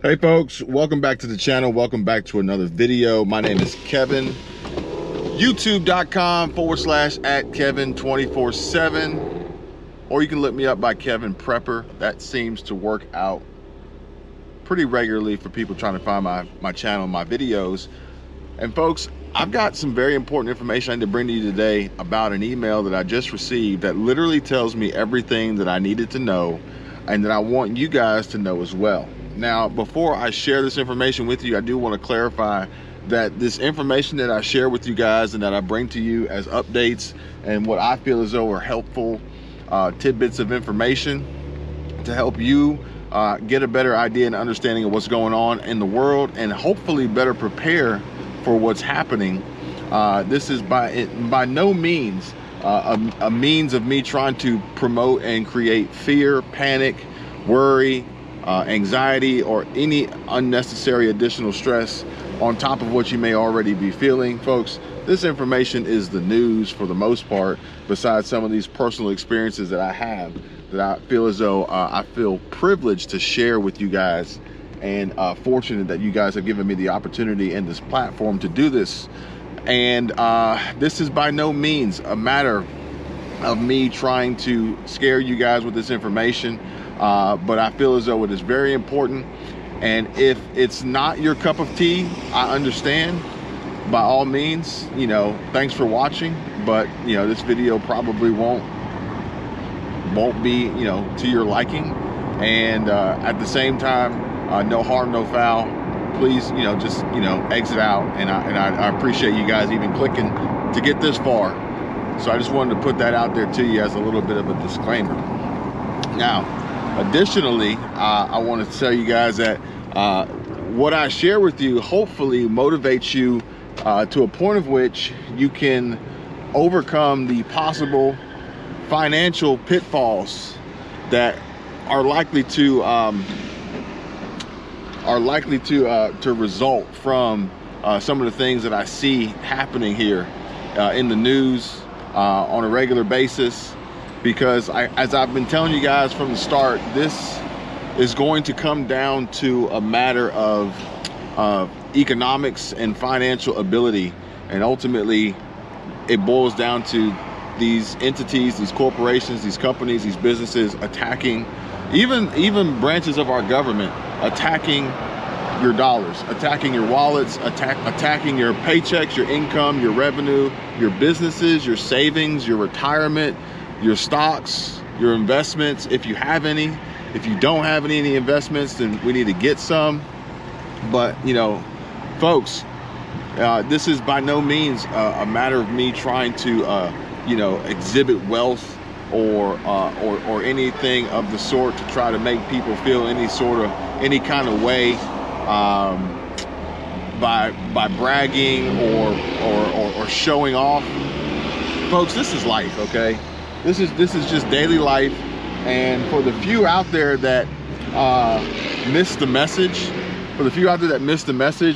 Hey folks, welcome back to the channel. Welcome back to another video. My name is Kevin. YouTube.com/@Kevin247, or you can look me up by Kevin Prepper. That seems to work out pretty regularly for people trying to find my channel, my videos. And folks, I've got some very important information I need to bring to you today about an email that I just received that literally tells me everything that I needed to know and that I want you guys to know as well. Now, before I share this information with you, I do want to clarify that this information that I share with you guys and that I bring to you as updates and what I feel as though are helpful tidbits of information to help you get a better idea and understanding of what's going on in the world and hopefully better prepare for what's happening. This is by no means a means of me trying to promote and create fear, panic, worry, anxiety, or any unnecessary additional stress on top of what you may already be feeling. Folks, this information is the news for the most part, besides some of these personal experiences that I have that I feel as though I feel privileged to share with you guys, and fortunate that you guys have given me the opportunity and this platform to do this. And this is by no means a matter of me trying to scare you guys with this information. But I feel as though it is very important, and if it's not your cup of tea, I understand. By all means, you know, thanks for watching, but you know, this video probably won't be, you know, to your liking. And at the same time, no harm, no foul. Please, you know, just, you know, exit out. And I appreciate you guys even clicking to get this far. So I just wanted to put that out there to you as a little bit of a disclaimer. Now, additionally, I want to tell you guys that what I share with you hopefully motivates you to a point of which you can overcome the possible financial pitfalls that are likely to result from some of the things that I see happening here in the news on a regular basis. Because as I've been telling you guys from the start, this is going to come down to a matter of economics and financial ability. And ultimately, it boils down to these entities, these corporations, these companies, these businesses attacking, even branches of our government, attacking your dollars, attacking your wallets, attacking your paychecks, your income, your revenue, your businesses, your savings, your retirement, your stocks, your investments, if you have any. If you don't have any investments, then we need to get some. But you know, folks, this is by no means a matter of me trying to you know, exhibit wealth or anything of the sort to try to make people feel any kind of way by bragging or showing off. Folks, this is life, okay? This is just daily life. And for the few out there that miss the message,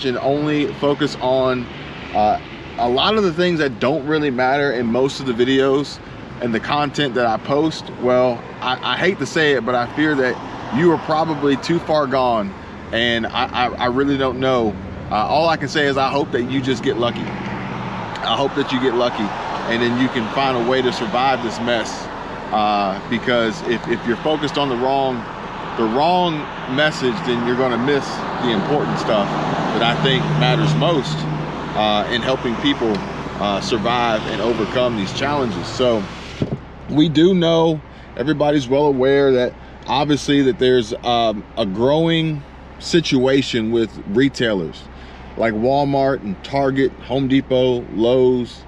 and only focus on a lot of the things that don't really matter in most of the videos and the content that I post, well, I hate to say it, but I fear that you are probably too far gone, and I really don't know. All I can say is I hope that you just get lucky. I hope that you get lucky, and then you can find a way to survive this mess. Because if you're focused on the wrong message, then you're going to miss the important stuff that I think matters most in helping people survive and overcome these challenges. So we do know, everybody's well aware that obviously that there's a growing situation with retailers like Walmart and Target, Home Depot, Lowe's,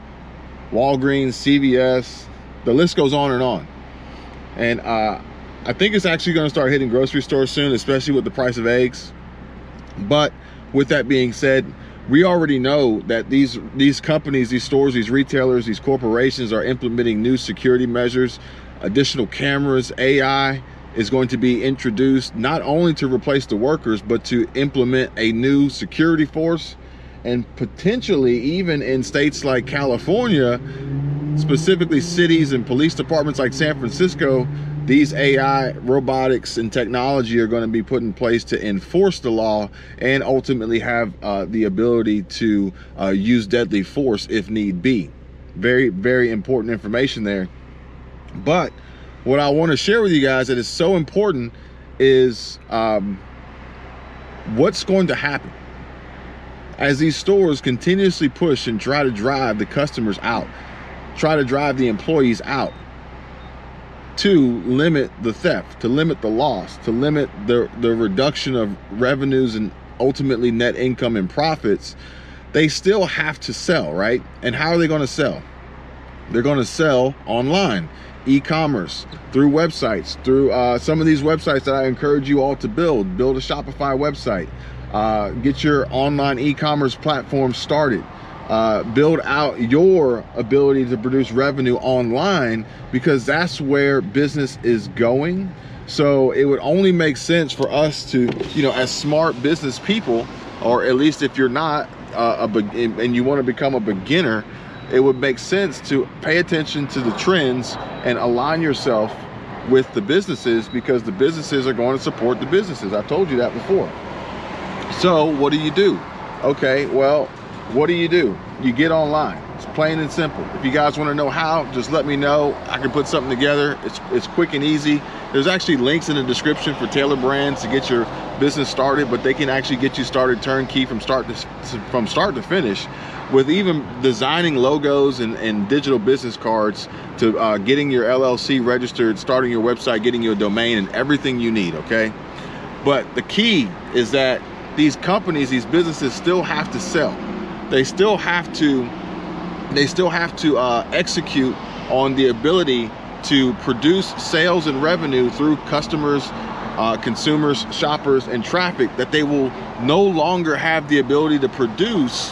Walgreens, CVS. The list goes on and on. And I think it's actually going to start hitting grocery stores soon, especially with the price of eggs. But with that being said, we already know that these companies, these stores, these retailers, these corporations are implementing new security measures, additional cameras. AI is going to be introduced not only to replace the workers, but to implement a new security force. And potentially even in states like California, specifically cities and police departments like San Francisco, these AI, robotics, and technology are going to be put in place to enforce the law and ultimately have the ability to use deadly force if need be. Very, very important information there. But what I want to share with you guys that is so important is what's going to happen as these stores continuously push and try to drive the customers out, try to drive the employees out, to limit the theft, to limit the loss, to limit the reduction of revenues and ultimately net income and profits. They still have to sell, right? And how are they going to sell? They're going to sell online, e-commerce, through websites, through some of these websites that I encourage you all to build a Shopify website, get your online e-commerce platform started. Build out your ability to produce revenue online, because that's where business is going. So it would only make sense for us to, you know, as smart business people, or at least if you're not and you want to become a beginner, it would make sense to pay attention to the trends and align yourself with the businesses, because the businesses are going to support the businesses. I told you that before. So what do? Okay, well, what do? You get online. It's plain and simple. If you guys want to know how, just let me know. I can put something together. It's quick and easy. There's actually links in the description for Taylor Brands to get your business started, but they can actually get you started turnkey from start to finish, with even designing logos and digital business cards, to getting your LLC registered, starting your website, getting you a domain, and everything you need, okay? But the key is that these companies, these businesses still have to sell. They still have to execute on the ability to produce sales and revenue through customers, consumers, shoppers, and traffic that they will no longer have the ability to produce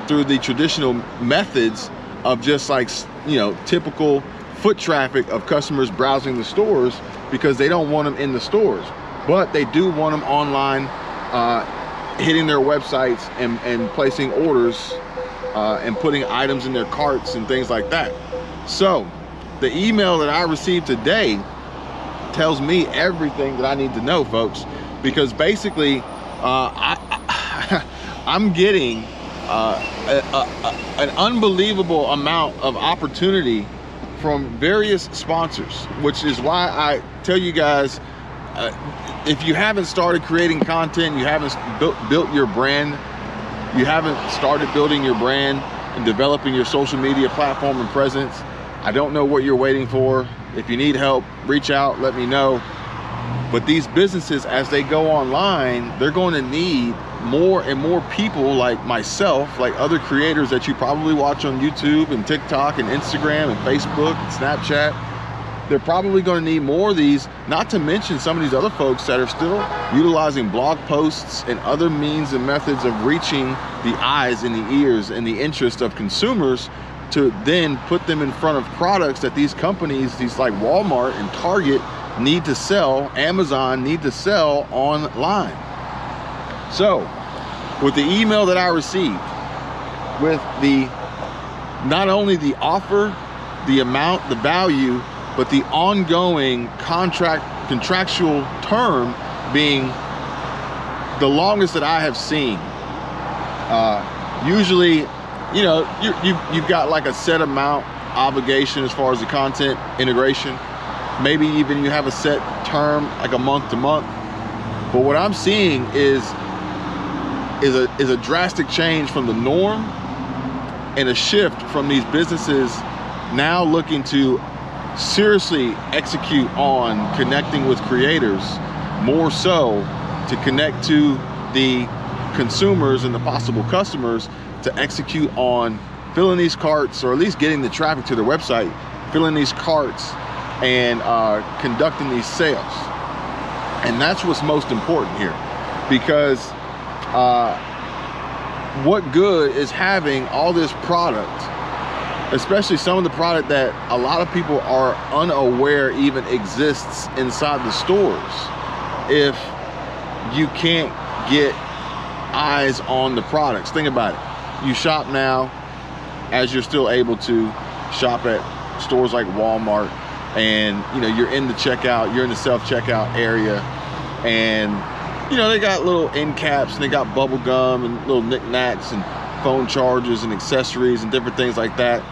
through the traditional methods of just like, you know, typical foot traffic of customers browsing the stores, because they don't want them in the stores, but they do want them online, hitting their websites and placing orders and putting items in their carts and things like that. So the email that I received today tells me everything that I need to know, folks, because basically I'm getting an unbelievable amount of opportunity from various sponsors, which is why I tell you guys, if you haven't started creating content, you haven't built your brand, you haven't started building your brand and developing your social media platform and presence, I don't know what you're waiting for. If you need help, reach out, let me know. But these businesses, as they go online, they're going to need more and more people like myself, like other creators that you probably watch on YouTube and TikTok and Instagram and Facebook and Snapchat. They're probably going to need more of these, not to mention some of these other folks that are still utilizing blog posts and other means and methods of reaching the eyes and the ears and the interest of consumers, to then put them in front of products that these companies, these like Walmart and Target, need to sell, Amazon need to sell online. So with the email that I received, with the not only the offer, the amount, the value, but the ongoing contractual term being the longest that I have seen. Usually, you know, you've got like a set amount obligation as far as the content integration. Maybe even you have a set term, like a month to month. But what I'm seeing is a drastic change from the norm, and a shift from these businesses now looking to seriously execute on connecting with creators, more so to connect to the consumers and the possible customers, to execute on filling these carts, or at least getting the traffic to their website, filling these carts and conducting these sales. And that's what's most important here, because what good is having all this product, especially some of the product that a lot of people are unaware even exists inside the stores, if you can't get eyes on the products. Think about it. You shop now, as you're still able to shop at stores like Walmart, and you know, you're in the checkout, you're in the self-checkout area, and you know, they got little end caps and they got bubble gum and little knickknacks and phone chargers and accessories and different things like that.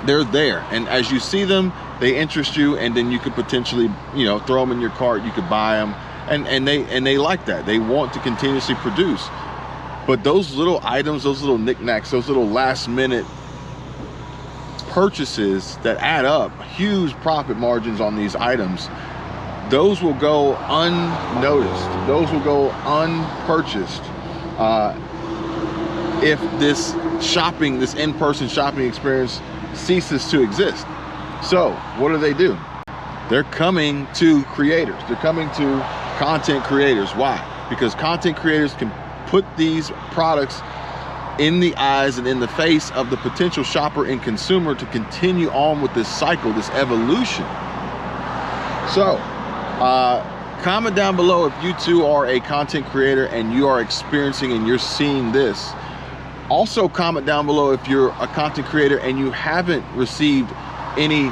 They're there, and as you see them, they interest you, and then you could potentially, you know, throw them in your cart. You could buy them, and they like that. They want to continuously produce. But those little items, those little knickknacks, those little last minute purchases that add up, huge profit margins on these items, those will go unnoticed. Those will go unpurchased if this shopping, this in-person shopping experience ceases to exist. So what do? They're coming to creators. They're coming to content creators. Why? Because content creators can put these products in the eyes and in the face of the potential shopper and consumer to continue on with this cycle, this evolution. So comment down below if you too are a content creator and you are experiencing and you're seeing this. Also comment down below if you're a content creator and you haven't received any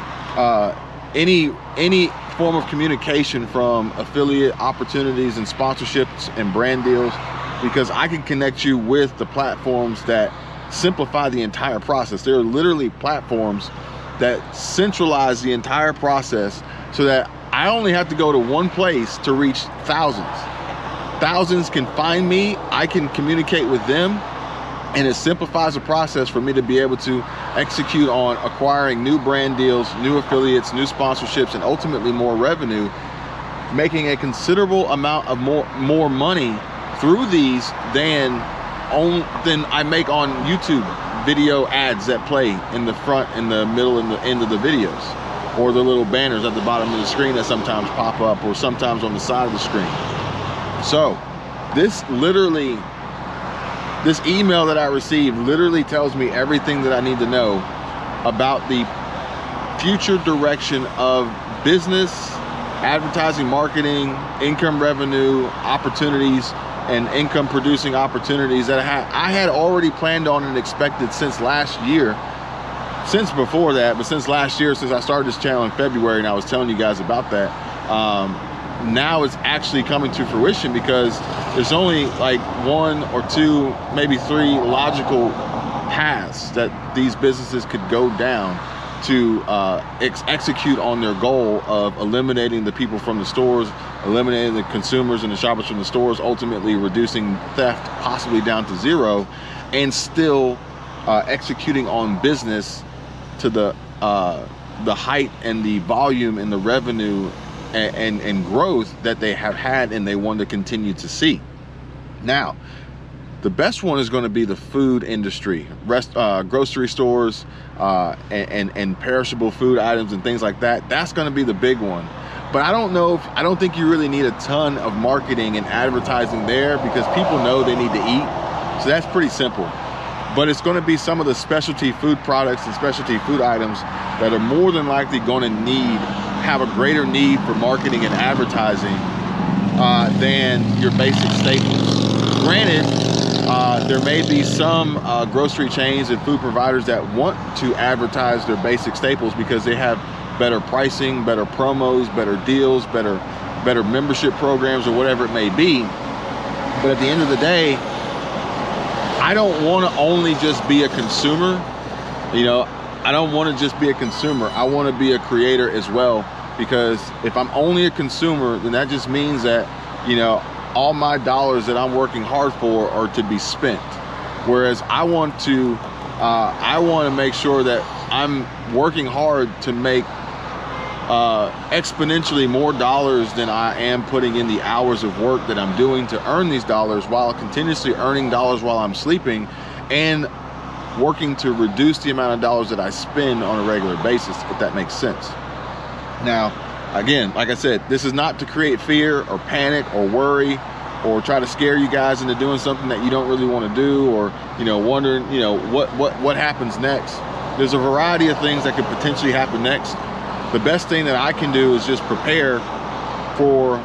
form of communication from affiliate opportunities and sponsorships and brand deals, because I can connect you with the platforms that simplify the entire process. There are literally platforms that centralize the entire process so that I only have to go to one place to reach thousands. Thousands can find me, I can communicate with them, and it simplifies the process for me to be able to execute on acquiring new brand deals, new affiliates, new sponsorships, and ultimately more revenue, making a considerable amount of more money through these than I make on YouTube video ads that play in the front, in the middle, and the end of the videos, or the little banners at the bottom of the screen that sometimes pop up, or sometimes on the side of the screen. So this email that I received literally tells me everything that I need to know about the future direction of business, advertising, marketing, income revenue opportunities, and income producing opportunities that I had already planned on and expected since last year, since before that, but since last year, since I started this channel in February, and I was telling you guys about that. Now it's actually coming to fruition, because there's only like 1 or 2, maybe 3 logical paths that these businesses could go down to execute on their goal of eliminating the people from the stores, eliminating the consumers and the shoppers from the stores, ultimately reducing theft possibly down to 0, and still executing on business to the height and the volume and the revenue and growth that they have had and they want to continue to see. Now, the best one is going to be the food industry, grocery stores, and perishable food items and things like that. That's going to be the big one. But I don't think you really need a ton of marketing and advertising there, because people know they need to eat. So that's pretty simple. But it's going to be some of the specialty food products and specialty food items that are more than likely going to have a greater need for marketing and advertising than your basic staples. Granted, there may be some grocery chains and food providers that want to advertise their basic staples because they have better pricing, better promos, better deals, better membership programs, or whatever it may be. But at the end of the day, I don't want to only just be a consumer. You know, I don't want to just be a consumer. I want to be a creator as well, because if I'm only a consumer, then that just means that, you know, all my dollars that I'm working hard for are to be spent. Whereas I want to make sure that I'm working hard to make exponentially more dollars than I am putting in the hours of work that I'm doing to earn these dollars, while continuously earning dollars while I'm sleeping, and working to reduce the amount of dollars that I spend on a regular basis, if that makes sense. Now, again, like I said, this is not to create fear or panic or worry or try to scare you guys into doing something that you don't really want to do, or, you know, wondering, you know, what happens next. There's a variety of things that could potentially happen next. The best thing that I can do is just prepare for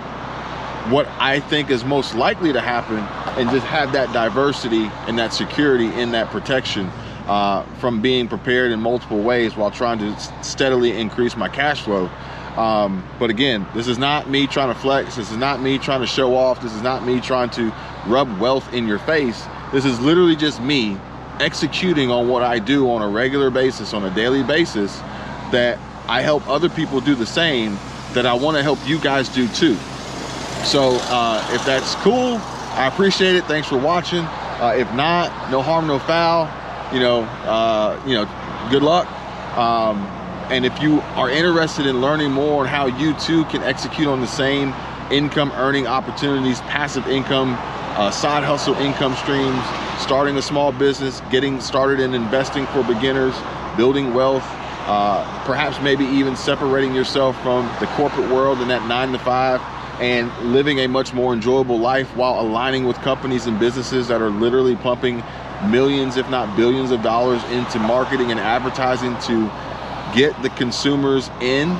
what I think is most likely to happen, and just have that diversity and that security in that protection from being prepared in multiple ways while trying to steadily increase my cash flow. But again, this is not me trying to flex. This is not me trying to show off. This is not me trying to rub wealth in your face. This is literally just me executing on what I do on a regular basis, on a daily basis, that I help other people do the same, that I want to help you guys do too. So if that's cool, I appreciate it. Thanks for watching. If not, no harm, no foul. Good luck. And if you are interested in learning more on how you too can execute on the same income earning opportunities, passive income, side hustle income streams, starting a small business, getting started in investing for beginners, building wealth, perhaps maybe even separating yourself from the corporate world and that 9-to-5 and living a much more enjoyable life while aligning with companies and businesses that are literally pumping millions, if not billions of dollars into marketing and advertising to get the consumers in.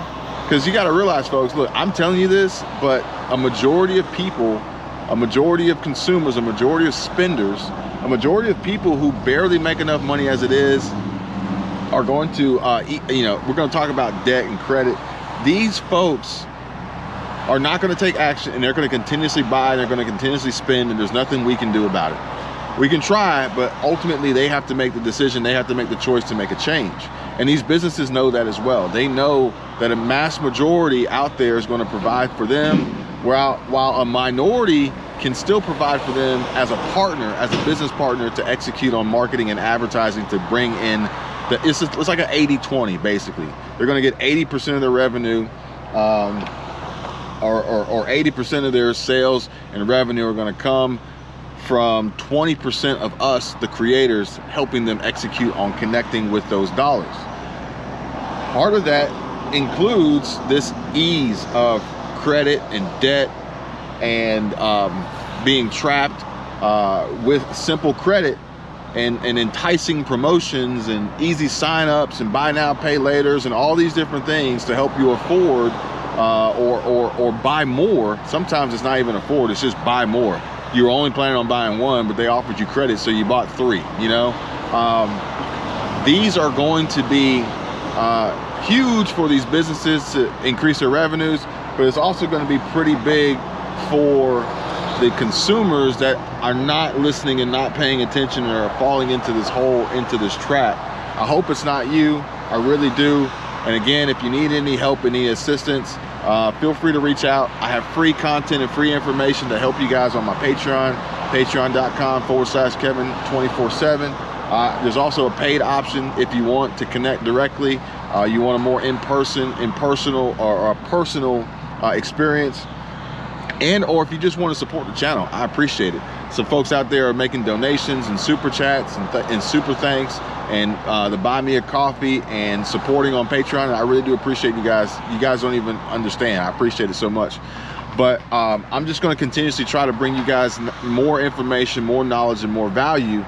Because you got to realize, folks, look, I'm telling you this, but a majority of people, a majority of consumers, a majority of spenders, a majority of people who barely make enough money as it is are going to, we're going to talk about debt and credit. These folks are not going to take action, and they're going to continuously buy, and they're going to continuously spend, and there's nothing we can do about it. We can try, but ultimately they have to make the decision. They have to make the choice to make a change. And these businesses know that as well. They know that a mass majority out there is going to provide for them, while a minority can still provide for them as a partner, as a business partner, to execute on marketing and advertising to bring in it's like an 80-20 basically. They're going to get 80% of their revenue, or 80% of their sales and revenue are going to come from 20% of us, the creators, helping them execute on connecting with those dollars. Part of that includes this ease of credit and debt and being trapped with simple credit and enticing promotions and easy sign-ups and buy now, pay laters and all these different things to help you afford or buy more. Sometimes it's not even afford, it's just buy more. You were only planning on buying one, but they offered you credit, so you bought 3, These are going to be huge for these businesses to increase their revenues, but it's also going to be pretty big for the consumers that are not listening and not paying attention and are falling into this hole, into this trap. I hope it's not you. I really do. And again, if you need any help and need assistance, feel free to reach out. I have free content and free information to help you guys on my Patreon, patreon.com/Kevin247. There's also a paid option if you want to connect directly. You want a more personal experience, or if you just want to support the channel, I appreciate it. Some folks out there are making donations and super chats and super thanks and the buy me a coffee and supporting on Patreon. I really do appreciate you guys. You guys don't even understand. I appreciate it so much. But I'm just going to continuously try to bring you guys more information, more knowledge, and more value,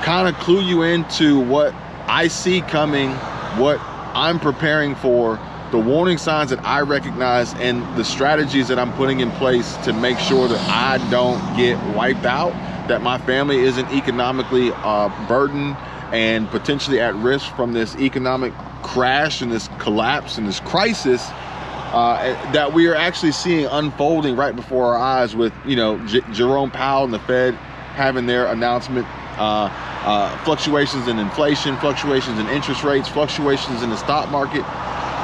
kind of clue you into what I see coming, what I'm preparing for, the warning signs that I recognize, and the strategies that I'm putting in place to make sure that I don't get wiped out, that my family isn't economically burdened and potentially at risk from this economic crash and this collapse and this crisis that we are actually seeing unfolding right before our eyes with, Jerome Powell and the Fed having their announcement, fluctuations in inflation, fluctuations in interest rates, fluctuations in the stock market,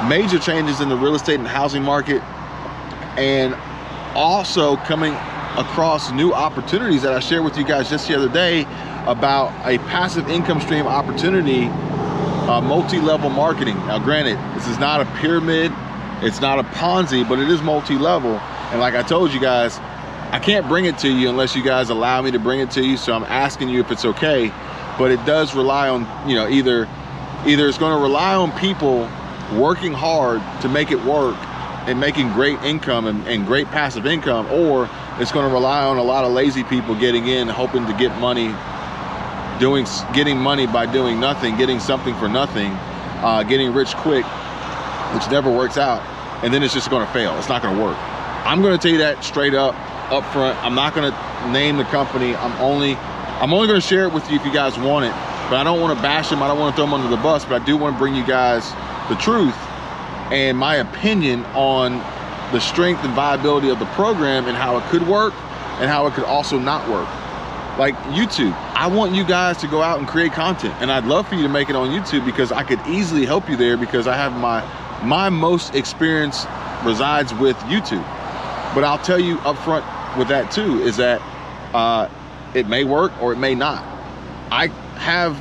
major changes in the real estate and housing market, and also coming across new opportunities that I shared with you guys just the other day about a passive income stream opportunity, multi-level marketing. Now granted, this is not a pyramid, it's not a Ponzi, but it is multi-level. And like I told you guys, I can't bring it to you unless you guys allow me to bring it to you, so I'm asking you if it's okay. But it does rely on, either it's going to rely on people working hard to make it work and making great income and great passive income, or it's going to rely on a lot of lazy people getting in, hoping to get money, getting money by doing nothing, getting something for nothing, getting rich quick, which never works out, and then it's just going to fail. It's not going to work. I'm going to tell you that straight up front. I'm not going to name the company. I'm only going to share it with you if you guys want it. but I don't want to bash him. I don't want to throw him under the bus, but I do want to bring you guys the truth and my opinion on the strength and viability of the program and how it could work and how it could also not work. Like YouTube, I want you guys to go out and create content, and I'd love for you to make it on YouTube because I could easily help you there because I have my most experience resides with YouTube. But I'll tell you up front with that too, is that it may work or it may not. I have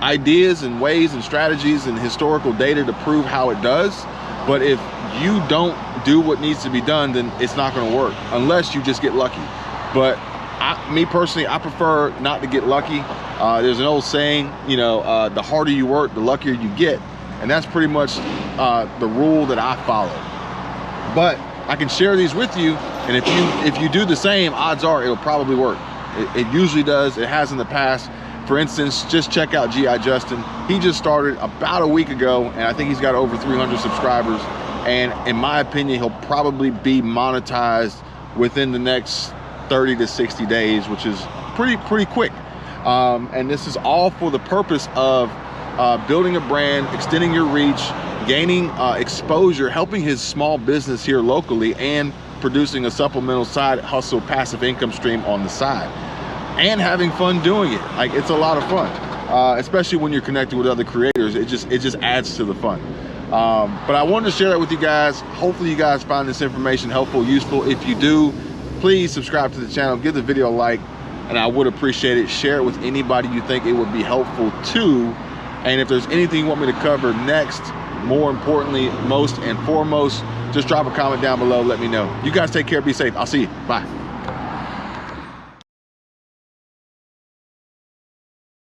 ideas and ways and strategies and historical data to prove how it does, but if you don't do what needs to be done, then it's not going to work unless you just get lucky. But me personally, I prefer not to get lucky. There's an old saying, you know, the harder you work, the luckier you get, and that's pretty much the rule that I follow. But I can share these with you, and if you do the same, odds are it'll probably work. It usually does. It has in the past. For instance, just check out G.I. Justin. He just started about a week ago, and I think he's got over 300 subscribers. And in my opinion, he'll probably be monetized within the next 30 to 60 days, which is pretty quick. And this is all for the purpose of building a brand, extending your reach, gaining exposure, helping his small business here locally, and producing a supplemental side hustle passive income stream on the side, and having fun doing it. Like, it's a lot of fun, especially when you're connected with other creators. It just adds to the fun. But I wanted to share that with you guys. Hopefully you guys find this information helpful, useful. If you do, please subscribe to the channel, give the video a like, and I would appreciate it. Share it with anybody you think it would be helpful to. And if there's anything you want me to cover next, more importantly, most and foremost, just drop a comment down below, let me know. You guys take care, be safe. I'll see you. Bye.